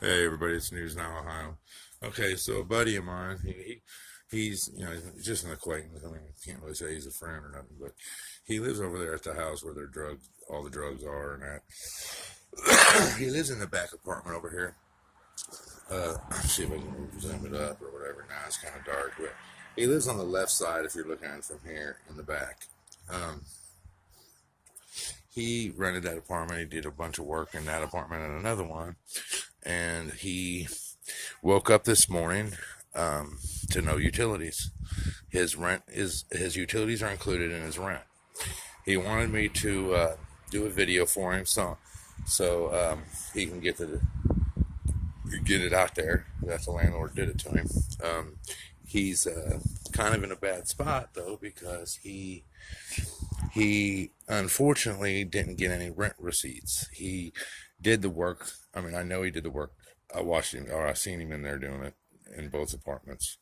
Hey everybody, it's News Now, Ohio. Okay, so a buddy of mine, he's just an acquaintance. I mean, I can't really say he's a friend or nothing, but he lives over there at the house where their drugs, all the drugs are, and that. He lives in the back apartment over here. See if I can zoom it up or whatever. Now it's kind of dark, but he lives on the left side if you're looking at it from here in the back. Um, he rented that apartment. He did a bunch of work in that apartment and another one, and he woke up this morning to no utilities. His utilities are included in his rent. He wanted me to do a video for him, so he can get it out there that the landlord did it to him. He's kind of in a bad spot though because he unfortunately didn't get any rent receipts. He did the work. I mean, I know he did the work. I watched him, or I seen him in there doing it in both apartments.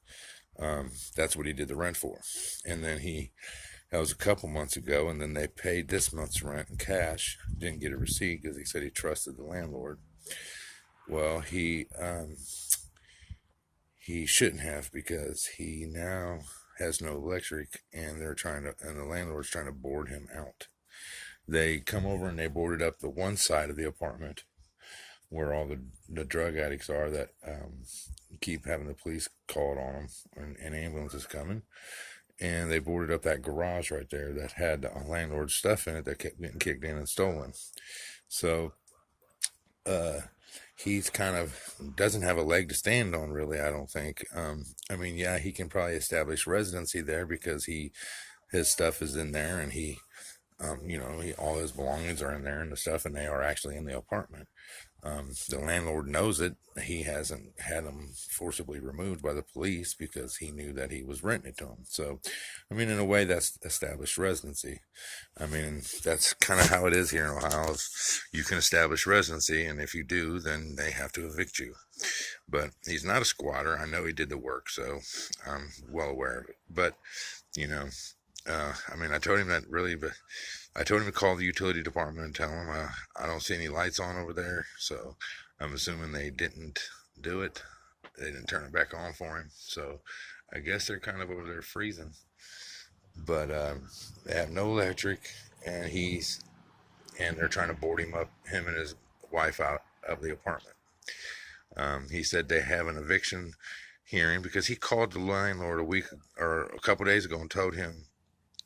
That's what he did the rent for. And then that was a couple months ago, and then they paid this month's rent in cash. Didn't get a receipt because he said he trusted the landlord. Well, he shouldn't have because he now has no electric, and the landlord's trying to board him out. They come over and they boarded up the one side of the apartment where all the drug addicts are that keep having the police called on them and ambulances coming. And they boarded up that garage right there that had the landlord's stuff in it that kept getting kicked in and stolen. So he's kind of doesn't have a leg to stand on, really, I don't think. I mean, yeah, he can probably establish residency there because his stuff is in there, and all his belongings are in there and the stuff, and they are actually in the apartment. The landlord knows it. He hasn't had them forcibly removed by the police because he knew that he was renting it to him. So, I mean, in a way, that's established residency. I mean, that's kind of how it is here in Ohio. You can establish residency, and if you do, then they have to evict you. But he's not a squatter. I know he did the work, so I'm well aware of it. But, you know, I mean, I told him that really, but I told him to call the utility department and tell him I don't see any lights on over there. So I'm assuming they didn't do it. They didn't turn it back on for him. So I guess they're kind of over there freezing. But they have no electric, and they're trying to board him and his wife out of the apartment. He said they have an eviction hearing because he called the landlord a couple days ago and told him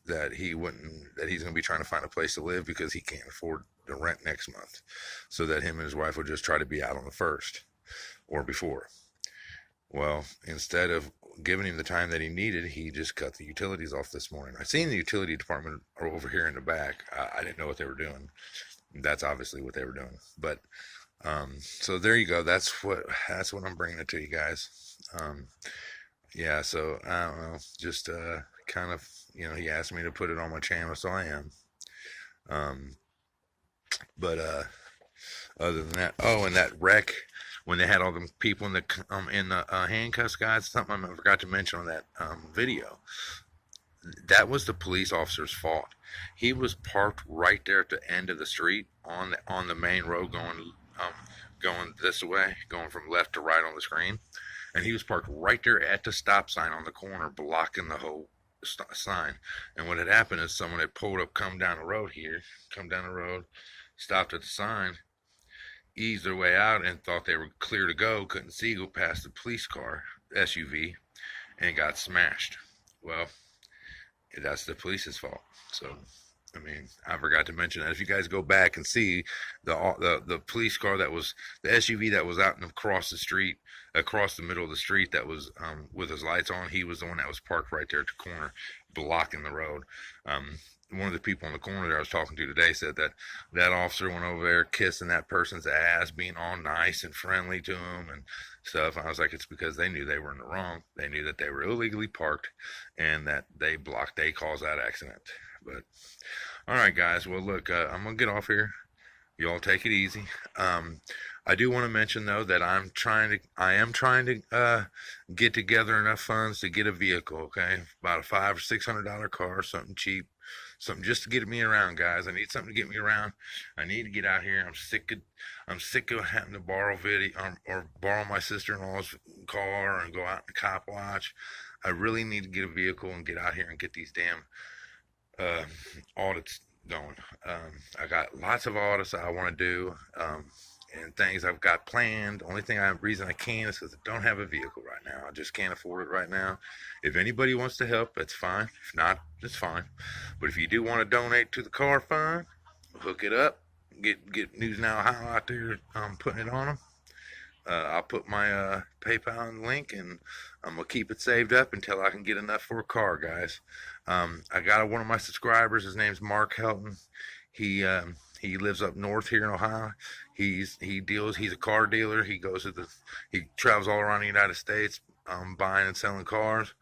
that he's going to be trying to find a place to live because he can't afford the rent next month, so that him and his wife would just try to be out on the 1st or before. Well, instead of giving him the time that he needed, he just cut the utilities off this morning. I seen the utility department over here in the back. I didn't know what they were doing. That's obviously what they were doing. But so there you go. That's what I'm bringing it to you guys. Yeah, so I don't know, just kind of, he asked me to put it on my channel, so I am. But other than that, and that wreck when they had all the people in the handcuffs, guys, something I forgot to mention on that video. That was the police officer's fault. He was parked right there at the end of the street on the main road going this way, going from left to right on the screen. And he was parked right there at the stop sign on the corner, blocking the whole sign. And what had happened is someone had pulled up, come down the road, stopped at the sign, eased their way out, and thought they were clear to go. Couldn't see, go past the police car, SUV, and got smashed. Well, that's the police's fault. So, I mean, I forgot to mention that. If you guys go back and see the police car the SUV that was out and across the middle of the street, that was with his lights on, he was the one that was parked right there at the corner, blocking the road. One of the people in the corner that I was talking to today said that officer went over there kissing that person's ass, being all nice and friendly to him and stuff. And I was like, it's because they knew they were in the wrong. They knew that they were illegally parked and that they caused that accident. But all right, guys. Well, look, I'm gonna get off here. Y'all take it easy. I do want to mention though that I am trying to get together enough funds to get a vehicle. Okay, about a $500 or $600 car, something cheap, something just to get me around, guys. I need something to get me around. I need to get out here. I'm sick of having to borrow video or borrow my sister-in-law's car and go out and cop watch. I really need to get a vehicle and get out here and get these damn uh, audits going. I got lots of audits I want to do, and things I've got planned. The only reason I can is because I don't have a vehicle right now. I just can't afford it right now. If anybody wants to help, that's fine. If not, that's fine. But if you do want to donate to the car fund, hook it up. Get News Now How out there, putting it on them. I'll put my PayPal link, and I'm gonna keep it saved up until I can get enough for a car, guys. I got one of my subscribers. His name's Mark Helton. He lives up north here in Ohio. He's a car dealer. He travels all around the United States, buying and selling cars.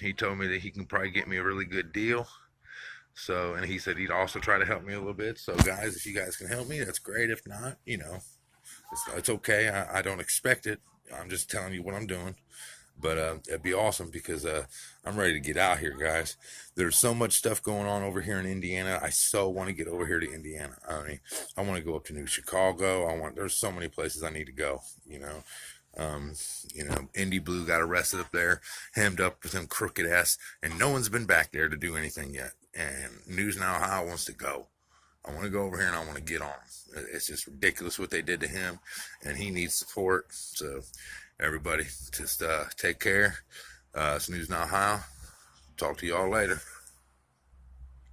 He told me that he can probably get me a really good deal. So, and he said he'd also try to help me a little bit. So, guys, if you guys can help me, that's great. If not, it's okay. I don't expect it. I'm just telling you what I'm doing. But it'd be awesome because I'm ready to get out here, guys. There's so much stuff going on over here in Indiana. I so want to get over here to Indiana. I mean, I want to go up to New Chicago. There's so many places I need to go, Indy Blue got arrested up there, hemmed up with them crooked ass, and no one's been back there to do anything yet. And News Now How wants to go. I want to go over here and I want to get on him. It's just ridiculous what they did to him, and he needs support. So, everybody, just take care. It's News Now How. Talk to y'all later.